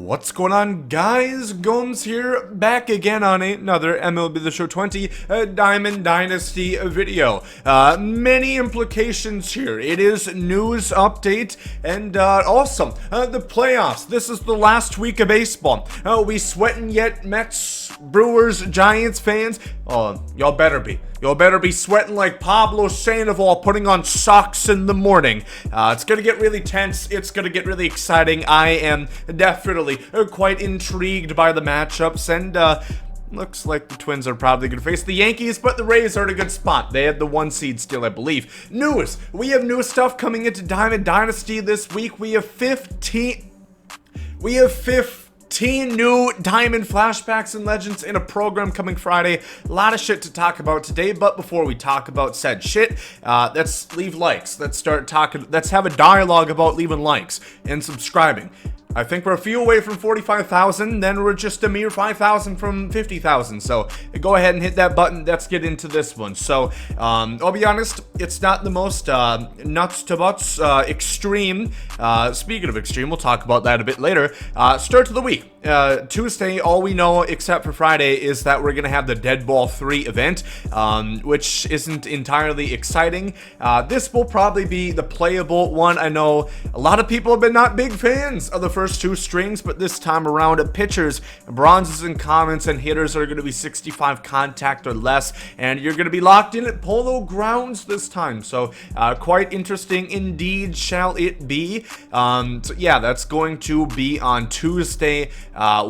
What's going on, guys? Gomes here, back again on another MLB The Show 20 Diamond Dynasty video. Many implications here. It is news update and awesome. The playoffs. This is the last week of baseball. We sweating yet, Mets, Brewers, Giants fans? Oh, y'all better be. Y'all better be sweating like Pablo Sandoval putting on socks in the morning. It's gonna get really tense. It's gonna get really exciting. I am definitely quite intrigued by the matchups, and looks like the Twins are probably gonna face the Yankees, but the Rays are in a good spot. They had the 1 seed still, I believe. News. We have new stuff coming into Diamond Dynasty this week. We have 15 new Diamond Flashbacks and Legends in a program coming Friday. A lot of shit to talk about today, but before we talk about said shit, let's leave likes. Let's start talking. Let's have a dialogue about leaving likes and subscribing. I think we're a few away from 45,000, then we're just a mere 5,000 from 50,000. So go ahead and hit that button. Let's get into this one. So I'll be honest, it's not the most nuts to butts extreme. Speaking of extreme, we'll talk about that a bit later. Start to the week. Tuesday, all we know except for Friday is that we're gonna have the Dead Ball 3 event, which isn't entirely exciting. This will probably be the playable one. I know a lot of people have been not big fans of the first 2 strings, but this time around, pitchers, bronzes, and commons and hitters are going to be 65 contact or less, and you're going to be locked in at Polo Grounds this time. So quite interesting indeed shall it be. So yeah, that's going to be on Tuesday.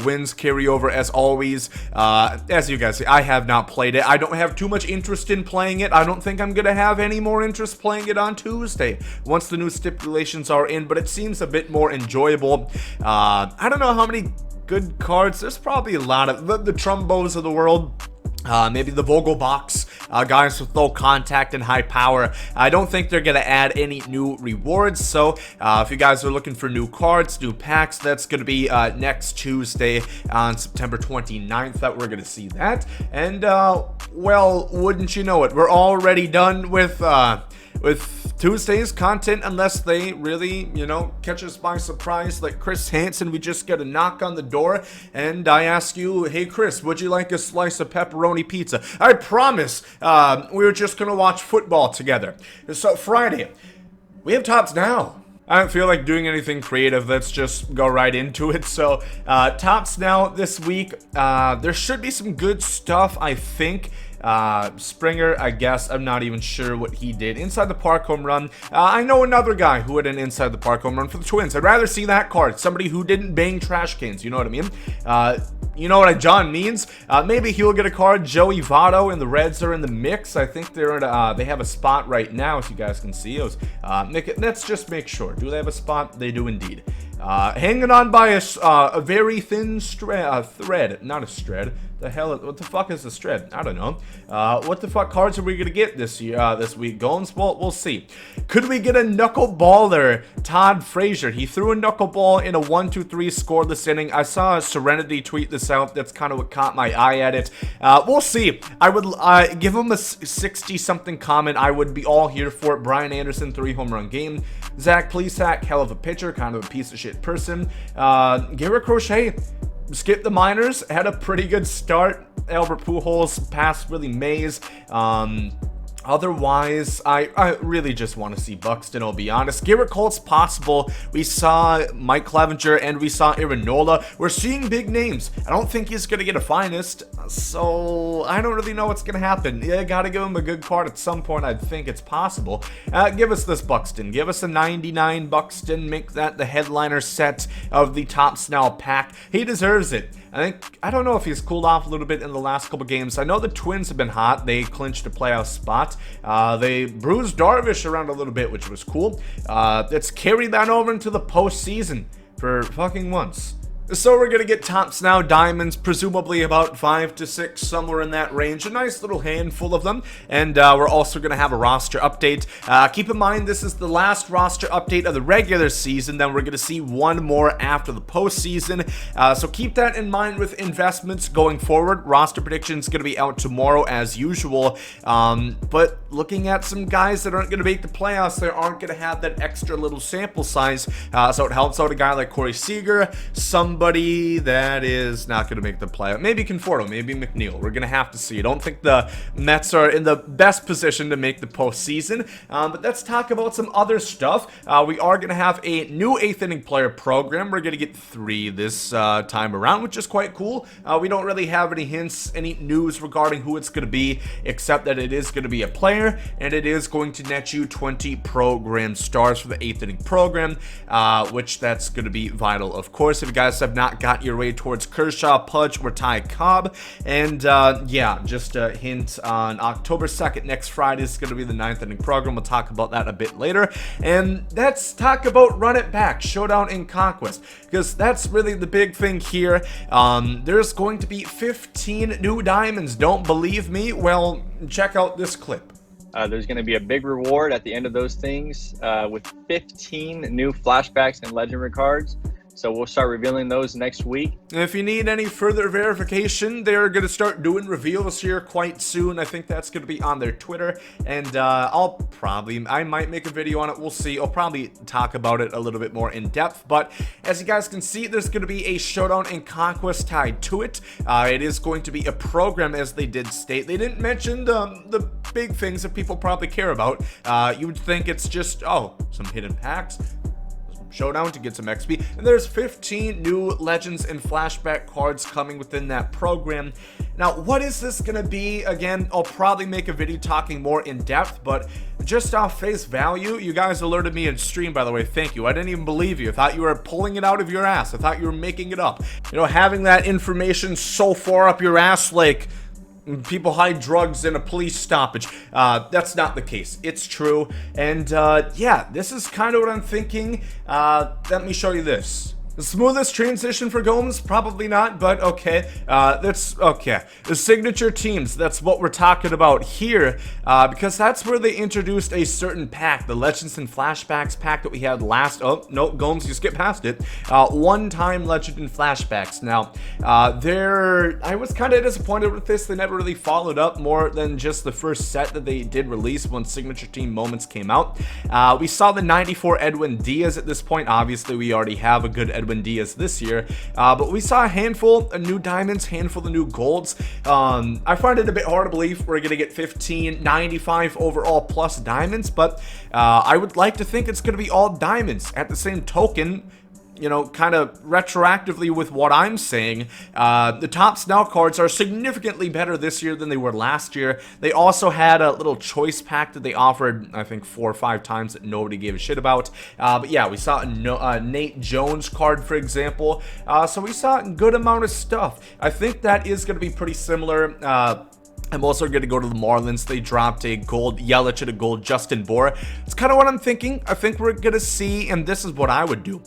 Wins carry over as always. As you guys see, I have not played it. I don't have too much interest in playing it. I don't think I'm going to have any more interest playing it on Tuesday once the new stipulations are in, but it seems a bit more enjoyable. I don't know how many good cards. There's probably a lot of the Trumbos of the world. Maybe the Vogelbachs, guys with low contact and high power. I don't think they're going to add any new rewards. So if you guys are looking for new cards, new packs, that's going to be next Tuesday on September 29th that we're going to see that. And, well, wouldn't you know it, we're already done with Tuesday's content, unless they really, catch us by surprise like Chris Hansen. We just get a knock on the door and I ask you, hey Chris, would you like a slice of pepperoni pizza? I promise we were just gonna watch football together. So Friday, we have tops now. I don't feel like doing anything creative. Let's just go right into it. So tops now this week. There should be some good stuff, I think. Springer, I guess. I'm not even sure what he did. Inside the park home run. I know another guy who had an inside the park home run for the Twins. I'd rather see that card. Somebody who didn't bang trash cans. You know what I mean? You know what John means? Maybe he'll get a card. Joey Votto and the Reds are in the mix. I think they're in they have a spot right now, as you guys can see. Let's just make sure. Do they have a spot? They do indeed. Hanging on by a very thin thread. Not a thread. The hell? What the fuck is a thread? I don't know. What the fuck cards are we gonna get this week, Gomes? Well, we'll see. Could we get a knuckleballer, Todd Frazier? He threw a knuckleball in a 1-2-3 scoreless inning. I saw a Serenity tweet this out. That's kind of what caught my eye at it. We'll see. I would give him a 60-something comment. I would be all here for it. Brian Anderson, 3 home run game. Zach Plesac, hell of a pitcher, kind of a piece of shit person. Garrett Crochet, skipped the minors, had a pretty good start. Albert Pujols passed Willie Mays. Otherwise, I really just want to see Buxton, I'll be honest. Garrett Colt's possible. We saw Mike Clevenger and we saw Aaron Nola. We're seeing big names. I don't think he's going to get a finest, so I don't really know what's going to happen. Yeah, got to give him a good card at some point. I think it's possible. Give us this Buxton. Give us a 99 Buxton. Make that the headliner set of the Topps Now pack. He deserves it. I don't know if he's cooled off a little bit in the last couple games. I know the Twins have been hot. They clinched a playoff spot. They bruised Darvish around a little bit, which was cool. Let's carry that over into the postseason for fucking once. So we're going to get Topps Now Diamonds, presumably about 5 to 6, somewhere in that range. A nice little handful of them. And we're also going to have a roster update. Keep in mind, this is the last roster update of the regular season. Then we're going to see one more after the postseason. So keep that in mind with investments going forward. Roster prediction is going to be out tomorrow as usual. But looking at some guys that aren't going to make the playoffs, they aren't going to have that extra little sample size. So it helps out a guy like Corey Seager, some somebody that is not going to make the playoff. Maybe Conforto, maybe McNeil. We're going to have to see. I don't think the Mets are in the best position to make the postseason. But let's talk about some other stuff. We are going to have a new 8th inning player program. We're going to get 3 this time around, which is quite cool. We don't really have any hints, any news regarding who it's going to be, except that it is going to be a player, and it is going to net you 20 program stars for the 8th inning program, which that's going to be vital, of course, if you guys have not got your way towards Kershaw, Pudge, or Ty Cobb. And yeah, just a hint, on October 2nd, next Friday, is going to be the 9th inning program. We'll talk about that a bit later. And let's talk about Run It Back, Showdown, and Conquest, because that's really the big thing here. There's going to be 15 new diamonds. Don't believe me? Well, check out this clip. There's going to be a big reward at the end of those things with 15 new flashbacks and legendary cards. So we'll start revealing those next week. If you need any further verification, they're going to start doing reveals here quite soon. I think that's going to be on their Twitter. And I might make a video on it. We'll see. I'll probably talk about it a little bit more in depth. But as you guys can see, there's going to be a Showdown and Conquest tied to it. It is going to be a program, as they did state. They didn't mention the big things that people probably care about. You would think it's just, some hidden packs, Showdown to get some XP, and there's 15 new Legends and Flashback cards coming within that program. Now, what is this gonna be? Again, I'll probably make a video talking more in depth, but just off face value, you guys alerted me in stream, by the way. Thank you. I didn't even believe you. I thought you were pulling it out of your ass. I thought you were making it up. You know, having that information so far up your ass, like people hide drugs in a police stoppage. That's not the case. It's true. And yeah, this is kind of what I'm thinking. Let me show you this. The smoothest transition for Gomes? Probably not, but okay. That's okay. The signature teams, that's what we're talking about here, because that's where they introduced a certain pack, the Legends and Flashbacks pack that we had last. Oh, no, Gomes, you skipped past it. One-time Legend and Flashbacks. Now, I was kind of disappointed with this. They never really followed up more than just the first set that they did release when signature team moments came out. We saw the 94 Edwin Diaz at this point. Obviously, we already have a good Edwin Diaz this year, but we saw a handful of new diamonds, handful of new golds. I find it a bit hard to believe we're gonna get 15 95 overall plus diamonds, but I would like to think it's gonna be all diamonds. At the same token, you know, kind of retroactively with what I'm saying, the Topps Now cards are significantly better this year than they were last year. They also had a little choice pack that they offered, I think, 4 or 5 times that nobody gave a shit about. But yeah, we saw a Nate Jones card, for example. So we saw a good amount of stuff. I think that is going to be pretty similar. I'm also going to go to the Marlins. They dropped a gold Yelich and a gold Justin Bour. It's kind of what I'm thinking. I think we're going to see, and this is what I would do.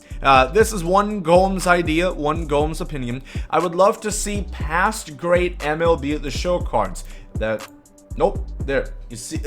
This is one Gomes idea, one Gomes opinion. I would love to see past great MLB at the show cards. Nope, there. You see,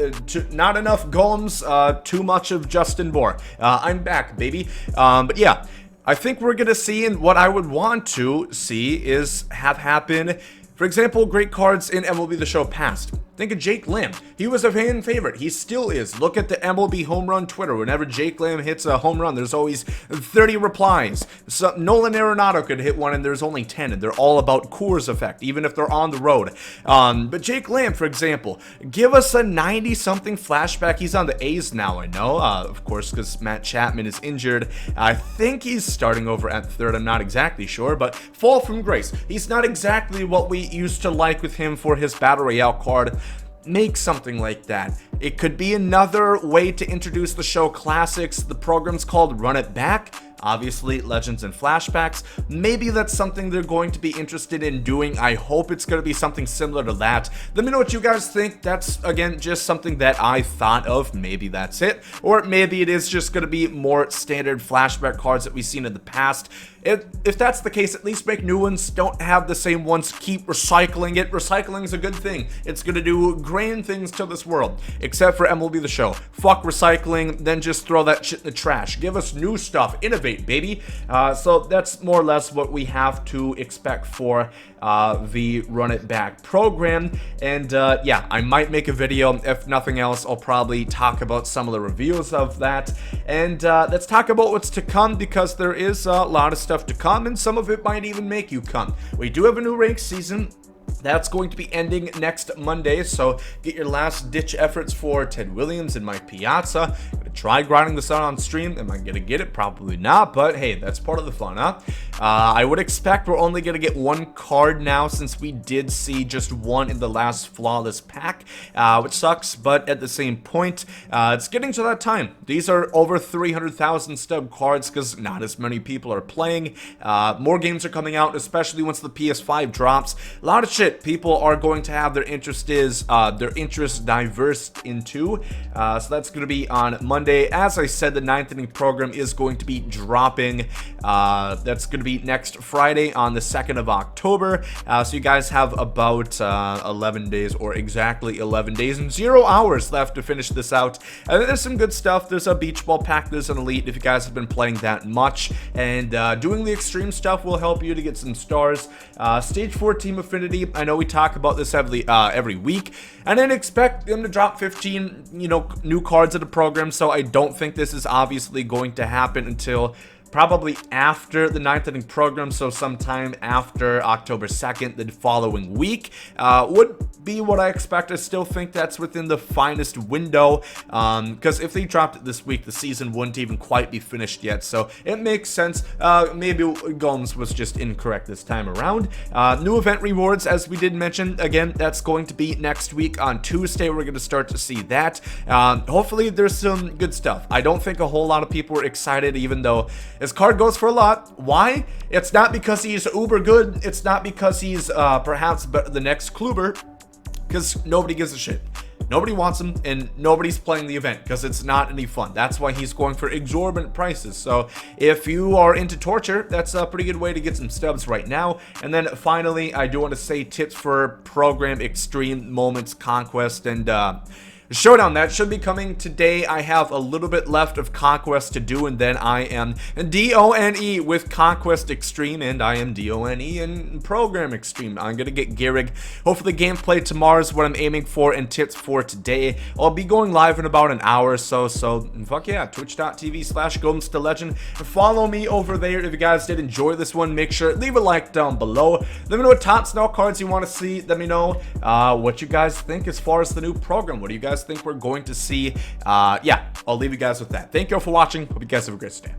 not enough Gomes, too much of Justin Bour. I'm back, baby. But yeah, I think we're going to see, and what I would want to see is have happen. For example, great cards in MLB The Show past. Think of Jake Lamb. He was a fan favorite. He still is. Look at the MLB home run Twitter. Whenever Jake Lamb hits a home run, there's always 30 replies. So Nolan Arenado could hit one and there's only 10, and they're all about Coors effect, even if they're on the road. But Jake Lamb, for example, give us a 90-something flashback. He's on the A's now, I know. Of course, because Matt Chapman is injured. I think he's starting over at third. I'm not exactly sure, but fall from grace. He's not exactly what we used to like with him for his Battle Royale card. Make something like that. It could be another way to introduce the show classics. The program's called Run It Back. Obviously, Legends and Flashbacks. Maybe that's something they're going to be interested in doing. I hope it's going to be something similar to that. Let me know what you guys think. That's, again, just something that I thought of. Maybe that's it. Or maybe it is just going to be more standard flashback cards that we've seen in the past. If that's the case, at least make new ones. Don't have the same ones. Keep recycling it. Recycling is a good thing. It's going to do grand things to this world. Except for MLB The Show. Fuck recycling, then just throw that shit in the trash. Give us new stuff. Innovate. rate, baby. So that's more or less what we have to expect for the Run It Back program. And yeah, I might make a video. If nothing else, I'll probably talk about some of the reviews of that. And let's talk about what's to come, because there is a lot of stuff to come, and some of it might even make you come. We do have a new ranked season. That's going to be ending next Monday, so get your last ditch efforts for Ted Williams and Mike Piazza. Gonna try grinding this out on stream. Am I gonna get it? Probably not, but hey, that's part of the fun, huh? I would expect we're only gonna get one card now, since we did see just one in the last flawless pack, which sucks, but at the same point, it's getting to that time. These are over 300,000 stub cards because not as many people are playing. More games are coming out, especially once the PS5 drops. A lot of shit people are going to have their interest diverse into, so that's going to be on Monday. As I said, the 9th inning program is going to be dropping. That's going to be next Friday on the 2nd of October. So you guys have about 11 days, or exactly 11 days and 0 hours left to finish this out. And there's some good stuff. There's a beach ball pack, there's an elite if you guys have been playing that much, and doing the extreme stuff will help you to get some stars. Stage 4 team Affinity, I know we talk about this heavily every week. I didn't expect them to drop 15, new cards in the program, so I don't think this is obviously going to happen until probably after the 9th inning program, so sometime after October 2nd, the following week, would be what I expect. I still think that's within the finest window, because if they dropped it this week, the season wouldn't even quite be finished yet, so it makes sense. Maybe Gomes was just incorrect this time around. New event rewards, as we did mention, again, that's going to be next week on Tuesday. We're going to start to see that. Hopefully there's some good stuff. I don't think a whole lot of people were excited, even though his card goes for a lot. Why? It's not because he's uber good. It's not because he's perhaps the next Kluber, because nobody gives a shit. Nobody wants him, and nobody's playing the event because it's not any fun. That's why he's going for exorbitant prices. So if you are into torture, that's a pretty good way to get some stubs right now. And then finally, I do want to say tips for program extreme moments, Conquest, and Showdown. That should be coming today. I have a little bit left of Conquest to do, and then I am DONE with Conquest Extreme, and I am DONE in Program Extreme. I'm gonna get Gehrig. Hopefully gameplay tomorrow is what I'm aiming for, and tips for today. I'll be going live in about an hour or so, fuck yeah, twitch.tv/GomesDaLegend. Follow me over there. If you guys did enjoy this one, make sure leave a like down below. Let me know what top snow cards you want to see. Let me know what you guys think as far as the new program. What do you guys think we're going to see? Yeah, I'll leave you guys with that. Thank you all for watching. Hope you guys have a great day.